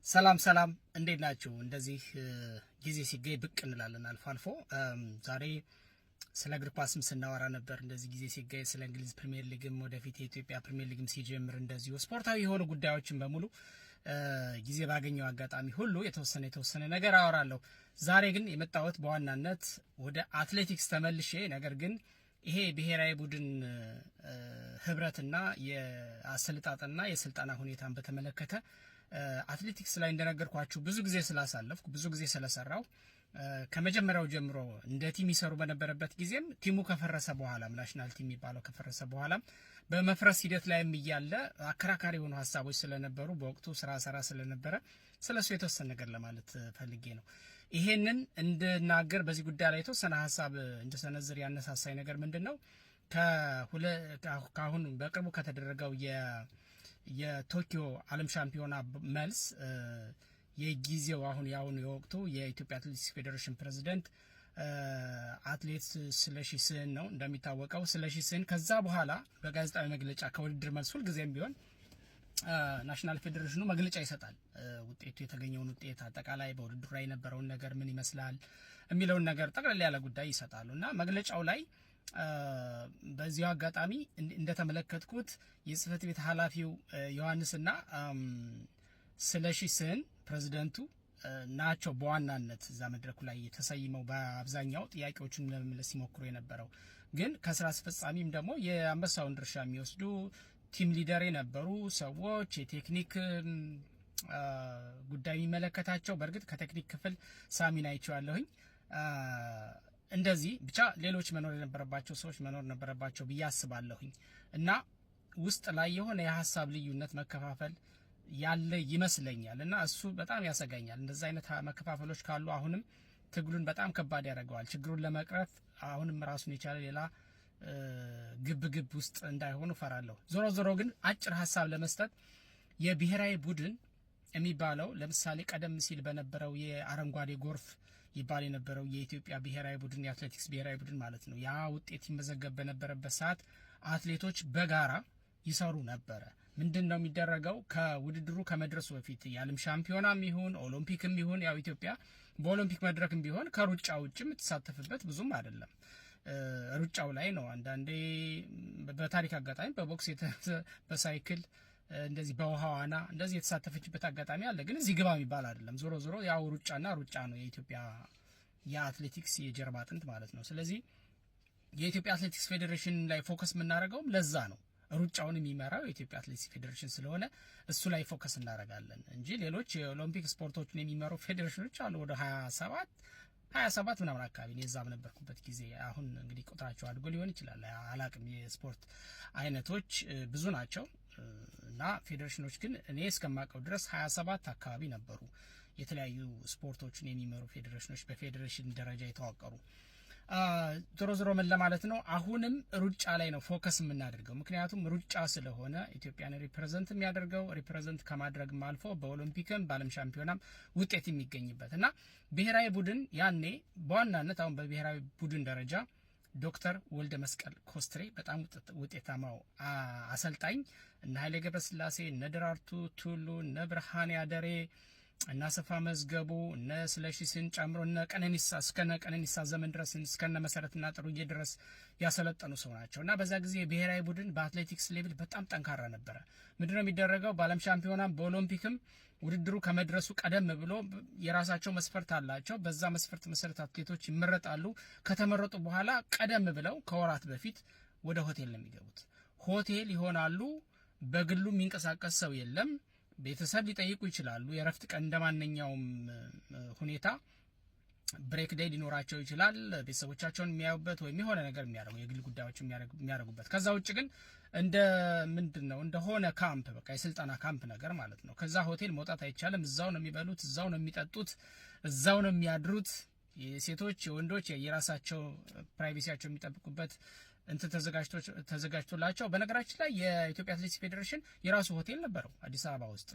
ሰላም ሰላም እንዴት ናችሁ? እንደዚህ ጊዜ ሲገኝ ብቅ እንላለን አልፎ አልፎ። ዛሬ ስለ እግር ኳስም ስናወራ ነበር። እንደዚህ ጊዜ ሲገኝ ስለ እንግሊዝ ፕሪሚየር ሊግም ወደፊት የኢትዮጵያ ፕሪሚየር ሊግም ሲጀምር እንደዚሁ ስፖርታዊ የሆኑ ጉዳዮችን በሙሉ ጊዜ ባገኘው አጋጣሚ ሁሉ የተወሰነ ነገር አወራለሁ። ዛሬ ግን የመጣሁት በዋናነት ወደ አትሌቲክስ ተመልሼ ነገር ግን ይሄ ብሔራዊ ቡድን ህብረትና የአሰልጣጥና የስልጠና ሁኔታን በተመለከተ አትሌቲክስ ላይ እንደነገርኳችሁ ብዙ ጊዜ ስላሳለፍኩ ብዙ ጊዜ ስለሰራው ከመጀመሪያው ጀምሮ እንደ ቲም ይሰሩ በነበረበት ጊዜም ቲሙ ከፈረሰ በኋላም ናሽናል ቲም የሚባለው ከፈረሰ በኋላም በመፍረስ ሂደት ላይም እያለ አከራካሪ የሆኑ ሀሳቦች ስለነበሩ በወቅቱ ስራ ስለነበረ ስለሱ የተወሰነ ነገር ለማለት ፈልጌ ነው። ይሄንን እንድናገር በዚህ ጉዳይ ላይ የተወሰነ ሀሳብ እንድሰነዝር ያነሳሳይ ነገር ምንድነው? ከአሁን በቅርቡ ከተደረገው የቶኪዮ ዓለም ሻምፒዮና መልስ የጊዜው አሁን የወቅቱ የኢትዮጵያ አትሌቲክስ ፌዴሬሽን ፕሬዝዳንት አትሌት ስለሺ ስህን ነው። እንደሚታወቀው ስለሺ ስህን ከዛ በኋላ በጋዜጣዊ መግለጫ ከውድድር መልስ ሁልጊዜም ቢሆን ናሽናል ፌዴሬሽኑ መግለጫ ይሰጣል። ውጤቱ የተገኘውን ውጤት አጠቃላይ በውድድሩ ላይ የነበረውን ነገር ምን ይመስላል የሚለውን ነገር ጠቅላላ ያለ ጉዳይ ይሰጣሉ እና መግለጫው ላይ በዚሁ አጋጣሚ እንደተመለከትኩት የጽህፈት ቤት ኃላፊው ዮሐንስና ስለሺ ስህን ፕሬዝዳንቱ ናቸው በዋናነት እዛ መድረኩ ላይ ተሰይመው በአብዛኛው ጥያቄዎችን ለመመለስ ሲሞክሩ የነበረው። ግን ከስራ አስፈጻሚም ደግሞ የአንበሳውን ድርሻ የሚወስዱ ቲም ሊደር የነበሩ ሰዎች የቴክኒክ ጉዳይ የሚመለከታቸው በእርግጥ ከቴክኒክ ክፍል ሳሚን አይቼዋለሁኝ። እንደዚህ ብቻ ሌሎች መኖር የነበረባቸው ሰዎች መኖር ነበረባቸው ብዬ አስባለሁኝ እና ውስጥ ላይ የሆነ የሀሳብ ልዩነት መከፋፈል ያለ ይመስለኛል እና እሱ በጣም ያሰጋኛል። እንደዚህ አይነት መከፋፈሎች ካሉ አሁንም ትግሉን በጣም ከባድ ያደርገዋል። ችግሩን ለመቅረፍ አሁንም ራሱን የቻለ ሌላ ግብ ውስጥ እንዳይሆኑ ፈራለሁ። ዞሮ ግን አጭር ሀሳብ ለመስጠት የብሔራዊ ቡድን የሚባለው ለምሳሌ ቀደም ሲል በነበረው የአረንጓዴ ጎርፍ ይባል የነበረው የኢትዮጵያ ብሔራዊ ቡድን የአትሌቲክስ ብሔራዊ ቡድን ማለት ነው። ያ ውጤት ይመዘገብ በነበረበት ሰዓት አትሌቶች በጋራ ይሰሩ ነበረ። ምንድነው የሚደረገው? ከውድድሩ ከመድረሱ በፊት የዓለም ሻምፒዮናም ይሁን ኦሎምፒክም ይሁን ያው ኢትዮጵያ በኦሎምፒክ መድረክም ቢሆን ከሩጫ ውጭ የምትሳተፍበት ብዙም አይደለም። ሩጫው ላይ ነው። አንዳንዴ በታሪክ አጋጣሚ በቦክስ በሳይክል እንደዚህ በውሃ ዋና እንደዚህ የተሳተፈችበት አጋጣሚ አለ። ግን እዚህ ግባ የሚባል አይደለም። ዞሮ ያው ሩጫና ሩጫ ነው የኢትዮጵያ የአትሌቲክስ የጀርባ አጥንት ማለት ነው። ስለዚህ የኢትዮጵያ አትሌቲክስ ፌዴሬሽን ላይ ፎከስ የምናደርገውም ለዛ ነው። ሩጫውን የሚመራው የኢትዮጵያ አትሌቲክስ ፌዴሬሽን ስለሆነ እሱ ላይ ፎከስ እናደርጋለን እንጂ ሌሎች የኦሎምፒክ ስፖርቶችን የሚመሩ ፌዴሬሽኖች አሉ ወደ 27 ምናምን አካባቢ ነው። የዛም ነበርኩበት ጊዜ። አሁን እንግዲህ ቁጥራቸው አድጎ ሊሆን ይችላል አላቅም። የስፖርት አይነቶች ብዙ ናቸው እና ፌዴሬሽኖች ግን እኔ እስከማውቀው ድረስ 27 አካባቢ ነበሩ የተለያዩ ስፖርቶችን የሚመሩ ፌዴሬሽኖች በፌዴሬሽን ደረጃ የተዋቀሩ። ዞሮ ምን ለማለት ነው? አሁንም ሩጫ ላይ ነው ፎከስ የምናደርገው። ምክንያቱም ሩጫ ስለሆነ ኢትዮጵያን ሪፕሬዘንት የሚያደርገው ሪፕሬዘንት ከማድረግም አልፎ በኦሎምፒክም በዓለም ሻምፒዮናም ውጤት የሚገኝበት እና ብሔራዊ ቡድን ያኔ በዋናነት አሁን በብሔራዊ ቡድን ደረጃ ዶክተር ወልደ መስቀል ኮስትሬ በጣም ውጤታማው አሰልጣኝ እነ ኃይሌ ገብረስላሴ እነ ደራርቱ ቱሉ እነ ብርሃኔ አደሬ እና ሰፋ መዝገቡ እነ ስለሺ ስህን ጨምሮ እነ ቀነኒሳ ዘመን ድረስ እስከነ መሰረትና ጥሩዬ ድረስ ያሰለጠኑ ሰው ናቸው እና በዛ ጊዜ ብሔራዊ ቡድን በአትሌቲክስ ሌቭል በጣም ጠንካራ ነበረ። ምንድነው የሚደረገው? በዓለም ሻምፒዮናም በኦሎምፒክም ውድድሩ ከመድረሱ ቀደም ብሎ የራሳቸው መስፈርት አላቸው። በዛ መስፈርት መሰረት አትሌቶች ይመረጣሉ። ከተመረጡ በኋላ ቀደም ብለው ከወራት በፊት ወደ ሆቴል ነው የሚገቡት። ሆቴል ይሆናሉ። በግሉ የሚንቀሳቀስ ሰው የለም። ቤተሰብ ሊጠይቁ ይችላሉ። የረፍት ቀን እንደማንኛውም ሁኔታ ብሬክ ዴይ ሊኖራቸው ይችላል። ቤተሰቦቻቸውን የሚያዩበት ወይም የሆነ ነገር የሚያደርጉ የግል ጉዳዮች የሚያደርጉበት። ከዛ ውጭ ግን እንደ ምንድነው እንደሆነ ካምፕ በቃ የስልጠና ካምፕ ነገር ማለት ነው። ከዛ ሆቴል መውጣት አይቻልም። እዛው ነው የሚበሉት፣ እዛው ነው የሚጠጡት፣ እዛው ነው የሚያድሩት። የሴቶች የወንዶች የራሳቸው ፕራይቬሲያቸው የሚጠብቁበት እንትን ተዘጋጅቶላቸው። በነገራችን ላይ የኢትዮጵያ አትሌቲክስ ፌዴሬሽን የራሱ ሆቴል ነበረው አዲስ አበባ ውስጥ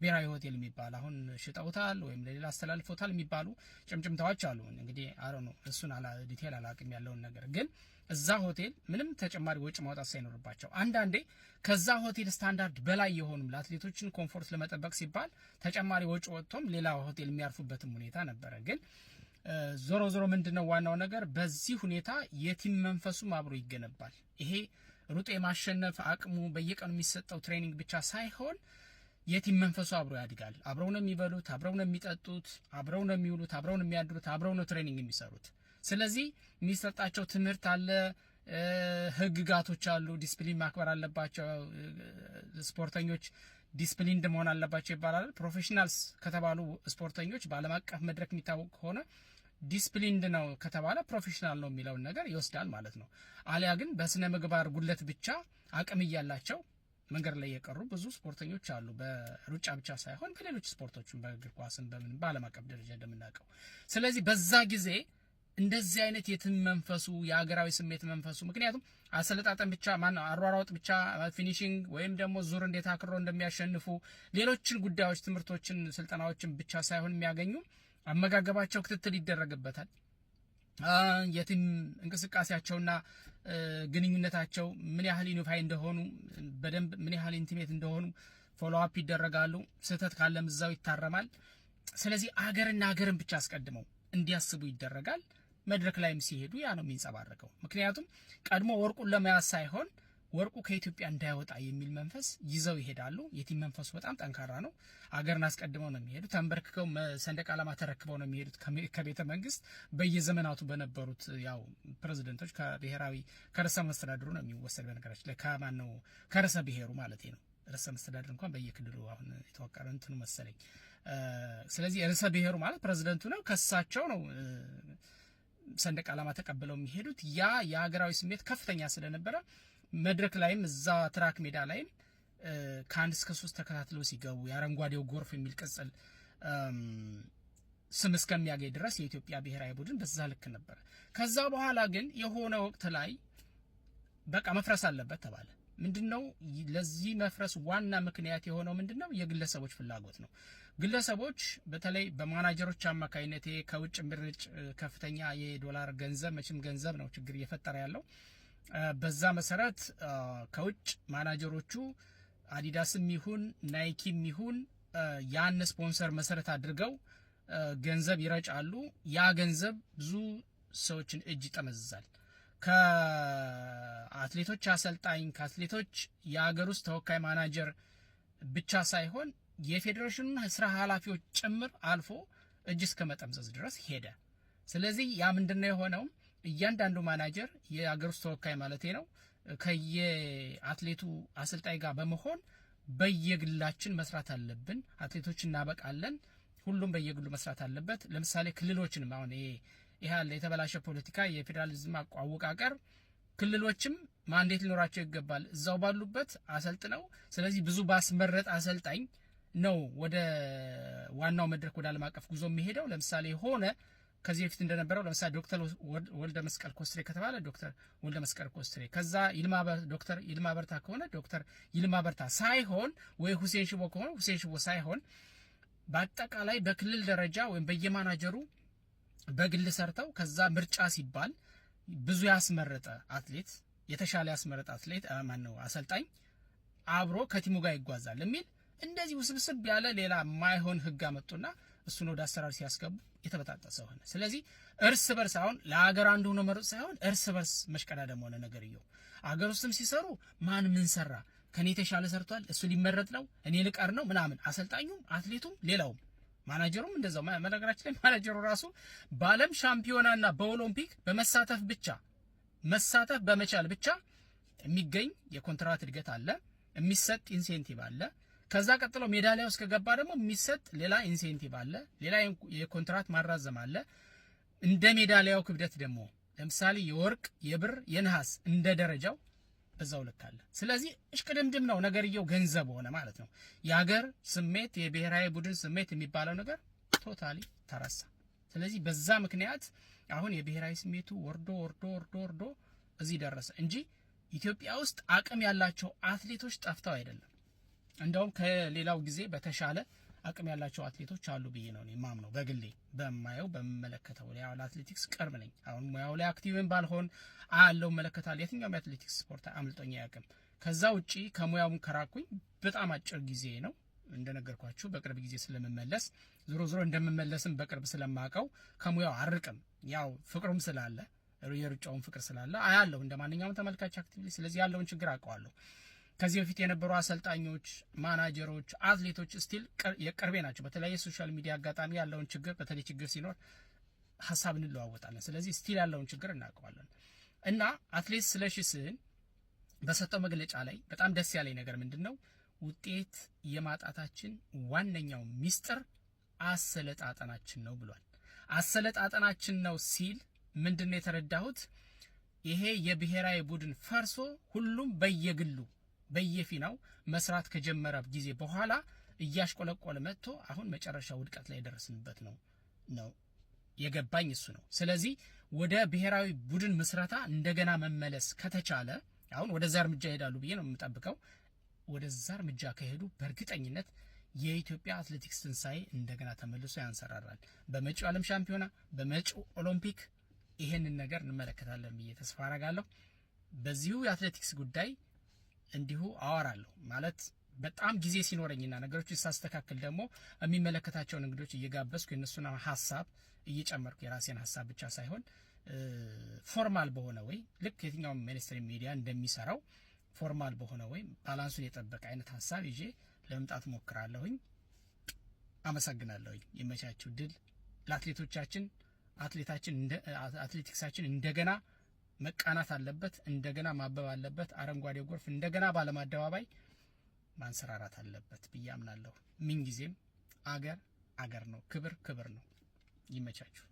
ብሔራዊ ሆቴል የሚባል አሁን ሽጠውታል ወይም ለሌላ አስተላልፎታል የሚባሉ ጭምጭምታዎች አሉ። እንግዲህ አሮ ነው እሱን ዲቴል አላቅም ያለውን ነገር ግን እዛ ሆቴል ምንም ተጨማሪ ወጪ ማውጣት ሳይኖርባቸው አንዳንዴ ከዛ ሆቴል ስታንዳርድ በላይ የሆኑም ለአትሌቶችን ኮምፎርት ለመጠበቅ ሲባል ተጨማሪ ወጪ ወጥቶም ሌላ ሆቴል የሚያርፉበትም ሁኔታ ነበረ። ግን ዞሮ ዞሮ ምንድነው ዋናው ነገር በዚህ ሁኔታ የቲም መንፈሱም አብሮ ይገነባል። ይሄ ሩጦ የማሸነፍ አቅሙ በየቀኑ የሚሰጠው ትሬኒንግ ብቻ ሳይሆን የቲም መንፈሱ አብሮ ያድጋል። አብረው ነው የሚበሉት፣ አብረው ነው የሚጠጡት፣ አብረው ነው የሚውሉት፣ አብረው ነው የሚያድሩት፣ አብረው ነው ትሬኒንግ የሚሰሩት። ስለዚህ የሚሰጣቸው ትምህርት አለ፣ ህግጋቶች አሉ፣ ዲስፕሊን ማክበር አለባቸው። ስፖርተኞች ዲስፕሊንድ መሆን አለባቸው ይባላል። ፕሮፌሽናልስ ከተባሉ ስፖርተኞች በዓለም አቀፍ መድረክ የሚታወቅ ከሆነ ዲስፕሊንድ ነው ከተባለ ፕሮፌሽናል ነው የሚለውን ነገር ይወስዳል ማለት ነው። አሊያ ግን በስነ ምግባር ጉድለት ብቻ አቅም እያላቸው መንገድ ላይ የቀሩ ብዙ ስፖርተኞች አሉ። በሩጫ ብቻ ሳይሆን በሌሎች ስፖርቶችም በእግር ኳስም በምን በዓለም አቀፍ ደረጃ እንደምናውቀው። ስለዚህ በዛ ጊዜ እንደዚህ አይነት የትም መንፈሱ የሀገራዊ ስሜት መንፈሱ ምክንያቱም አሰለጣጠን ብቻ ማነው አሯሯጥ ብቻ ፊኒሺንግ ወይም ደግሞ ዙር እንዴት አክሮ እንደሚያሸንፉ ሌሎችን ጉዳዮች ትምህርቶችን ስልጠናዎችን ብቻ ሳይሆን የሚያገኙ አመጋገባቸው ክትትል ይደረግበታል። የቲም እንቅስቃሴያቸውና ግንኙነታቸው ምን ያህል ዩኒፋይ እንደሆኑ በደንብ ምን ያህል ኢንቲሜት እንደሆኑ ፎሎ አፕ ይደረጋሉ። ስህተት ካለም እዛው ይታረማል። ስለዚህ አገርና አገርን ብቻ አስቀድመው እንዲያስቡ ይደረጋል። መድረክ ላይም ሲሄዱ ያ ነው የሚንጸባረቀው። ምክንያቱም ቀድሞ ወርቁን ለመያዝ ሳይሆን ወርቁ ከኢትዮጵያ እንዳይወጣ የሚል መንፈስ ይዘው ይሄዳሉ። የቲም መንፈሱ በጣም ጠንካራ ነው። አገርን አስቀድመው ነው የሚሄዱት። ተንበርክከው ሰንደቅ ዓላማ ተረክበው ነው የሚሄዱት ከቤተ መንግስት በየዘመናቱ በነበሩት ያው ፕሬዝዳንቶች ከርዕሰ መስተዳድሩ ነው የሚወሰድ። በነገራችን ላይ ከማን ነው ከርዕሰ ብሔሩ ማለት ነው። ርዕሰ መስተዳድር እንኳን በየክልሉ አሁን የተወቀረ እንትኑ መሰለኝ። ስለዚህ ርዕሰ ብሔሩ ማለት ፕሬዝዳንቱ ነው። ከሳቸው ነው ሰንደቅ ዓላማ ተቀብለው የሚሄዱት። ያ የሀገራዊ ስሜት ከፍተኛ ስለነበረ መድረክ ላይም እዛ ትራክ ሜዳ ላይም ከ1 እስከ 3 ተከታትለው ሲገቡ የአረንጓዴው ጎርፍ የሚል ቅጽል ስም እስከሚያገኝ ድረስ የኢትዮጵያ ብሔራዊ ቡድን በዛ ልክ ነበር። ከዛ በኋላ ግን የሆነ ወቅት ላይ በቃ መፍረስ አለበት ተባለ። ምንድነው ለዚህ መፍረስ ዋና ምክንያት የሆነው ምንድነው? የግለሰቦች ፍላጎት ነው። ግለሰቦች በተለይ በማናጀሮች አማካይነት ከውጭ ምርጭ ከፍተኛ የዶላር ገንዘብ መቼም ገንዘብ ነው ችግር እየፈጠረ ያለው። በዛ መሰረት ከውጭ ማናጀሮቹ አዲዳስም ይሁን ናይኪም ይሁን ያን ስፖንሰር መሰረት አድርገው ገንዘብ ይረጫሉ። ያ ገንዘብ ብዙ ሰዎችን እጅ ይጠመዝዛል። ከአትሌቶች አሰልጣኝ፣ ከአትሌቶች የሀገር ውስጥ ተወካይ ማናጀር ብቻ ሳይሆን የፌዴሬሽኑን ስራ ኃላፊዎች ጭምር አልፎ እጅ እስከ መጠምዘዝ ድረስ ሄደ። ስለዚህ ያ ምንድነው የሆነው? እያንዳንዱ ማናጀር የሀገር ውስጥ ተወካይ ማለቴ ነው ከየአትሌቱ አሰልጣኝ ጋር በመሆን በየግላችን መስራት አለብን፣ አትሌቶች እናበቃለን፣ ሁሉም በየግሉ መስራት አለበት። ለምሳሌ ክልሎችንም አሁን ይሄ ያለ የተበላሸ ፖለቲካ የፌዴራሊዝም አወቃቀር ክልሎችም ማንዴት ሊኖራቸው ይገባል እዛው ባሉበት አሰልጥነው። ስለዚህ ብዙ ባስመረጥ አሰልጣኝ ነው ወደ ዋናው መድረክ ወደ ዓለም አቀፍ ጉዞ የሚሄደው። ለምሳሌ ሆነ ከዚህ በፊት እንደነበረው ለምሳሌ ዶክተር ወልደ መስቀል ኮስትሬ ከተባለ ዶክተር ወልደ መስቀል ኮስትሬ፣ ከዛ ዶክተር ይልማ በርታ ከሆነ ዶክተር ይልማ በርታ ሳይሆን ወይ ሁሴን ሽቦ ከሆነ ሁሴን ሽቦ ሳይሆን በአጠቃላይ በክልል ደረጃ ወይም በየማናጀሩ በግል ሰርተው ከዛ ምርጫ ሲባል ብዙ ያስመረጠ አትሌት የተሻለ ያስመረጠ አትሌት ማነው አሰልጣኝ አብሮ ከቲሙ ጋር ይጓዛል የሚል እንደዚህ ውስብስብ ያለ ሌላ ማይሆን ህግ አመጡና እሱን ወደ አሰራር ሲያስገቡ የተበጣጠሰ ሆነ። ስለዚህ እርስ በርስ አሁን ለሀገር አንዱ ሆኖ መሮጥ ሳይሆን እርስ በርስ መሽቀዳደም ሆነ ነገርየው። አገር ውስጥም ሲሰሩ ማን ምን ሰራ፣ ከኔ የተሻለ ሰርቷል፣ እሱ ሊመረጥ ነው፣ እኔ ልቀር ነው ምናምን፣ አሰልጣኙም አትሌቱም ሌላውም ማናጀሩም እንደዛው። ማናጀራችን ላይ ማናጀሩ ራሱ በዓለም ሻምፒዮናና በኦሎምፒክ በመሳተፍ በመቻል ብቻ የሚገኝ የኮንትራት እድገት አለ፣ የሚሰጥ ኢንሴንቲቭ አለ። ከዛ ቀጥሎ ሜዳሊያ ውስጥ ከገባ ደግሞ የሚሰጥ ሌላ ኢንሴንቲቭ አለ፣ ሌላ የኮንትራት ማራዘም አለ። እንደ ሜዳሊያው ክብደት ደግሞ ለምሳሌ የወርቅ፣ የብር፣ የነሐስ እንደ ደረጃው በዛው ልክ አለ። ስለዚህ እሽቅድምድም ነው ነገርየው፣ ገንዘብ ሆነ ማለት ነው። የሀገር ስሜት የብሔራዊ ቡድን ስሜት የሚባለው ነገር ቶታሊ ተረሳ። ስለዚህ በዛ ምክንያት አሁን የብሔራዊ ስሜቱ ወርዶ እዚህ ደረሰ እንጂ ኢትዮጵያ ውስጥ አቅም ያላቸው አትሌቶች ጠፍተው አይደለም። እንደውም ከሌላው ጊዜ በተሻለ አቅም ያላቸው አትሌቶች አሉ ብዬ ነው የማምነው። በግሌ በማየው በመመለከተው ያው ለአትሌቲክስ ቅርብ ነኝ። አሁን ሙያው ላይ አክቲቭን ባልሆን አለው መለከታል። የትኛውም የአትሌቲክስ ስፖርት አምልጦኝ አያውቅም። ከዛ ውጪ ከሙያው ከራኩኝ በጣም አጭር ጊዜ ነው እንደነገርኳችሁ። በቅርብ ጊዜ ስለምመለስ ዞሮ እንደምመለስም በቅርብ ስለማቀው ከሙያው አርቅም። ያው ፍቅሩም ስላለ የሩጫውን ፍቅር ስላለ አያለሁ እንደማንኛውም ተመልካች አክቲቭሊ። ስለዚህ ያለውን ችግር አውቀዋለሁ። ከዚህ በፊት የነበሩ አሰልጣኞች፣ ማናጀሮች፣ አትሌቶች ስቲል የቅርቤ ናቸው። በተለያየ ሶሻል ሚዲያ አጋጣሚ ያለውን ችግር በተለይ ችግር ሲኖር ሀሳብ እንለዋወጣለን። ስለዚህ ስቲል ያለውን ችግር እናውቀዋለን። እና አትሌት ስለሺ ስህን በሰጠው መግለጫ ላይ በጣም ደስ ያለኝ ነገር ምንድነው? ውጤት የማጣታችን ዋነኛው ሚስጥር አሰለጣጠናችን ነው ብሏል። አሰለጣጠናችን ነው ሲል ምንድነው የተረዳሁት? ይሄ የብሔራዊ ቡድን ፈርሶ ሁሉም በየግሉ በየፊናው መስራት ከጀመረ ጊዜ በኋላ እያሽቆለቆለ መጥቶ አሁን መጨረሻ ውድቀት ላይ ደረስንበት ነው የገባኝ እሱ ነው። ስለዚህ ወደ ብሔራዊ ቡድን ምስረታ እንደገና መመለስ ከተቻለ አሁን ወደዛ እርምጃ ይሄዳሉ ብዬ ነው የምጠብቀው። ወደዛ እርምጃ ከሄዱ በእርግጠኝነት የኢትዮጵያ አትሌቲክስ ትንሳኤ እንደገና ተመልሶ ያንሰራራል። በመጪው ዓለም ሻምፒዮና፣ በመጪው ኦሎምፒክ ይሄንን ነገር እንመለከታለን ብዬ ተስፋ አረጋለሁ። በዚሁ የአትሌቲክስ ጉዳይ እንዲሁ አወራለሁ ማለት በጣም ጊዜ ሲኖረኝና ነገሮችን ሳስተካክል ደግሞ የሚመለከታቸውን እንግዶች እየጋበዝኩ የነሱን ሀሳብ እየጨመርኩ የራሴን ሀሳብ ብቻ ሳይሆን ፎርማል በሆነ ወይ ልክ የትኛውም ሚኒስትሪ ሚዲያ እንደሚሰራው ፎርማል በሆነ ወይ ባላንሱን የጠበቀ አይነት ሀሳብ ይዤ ለመምጣት ሞክራለሁኝ። አመሰግናለሁኝ። ይመቻችሁ። ድል ለአትሌቶቻችን። አትሌቲክሳችን እንደገና መቃናት አለበት፣ እንደገና ማበብ አለበት። አረንጓዴ ጎርፍ እንደገና ባለም አደባባይ ማንሰራራት አለበት ብዬ አምናለሁ። ምን ጊዜም አገር ነው፣ ክብር ነው። ይመቻችሁ።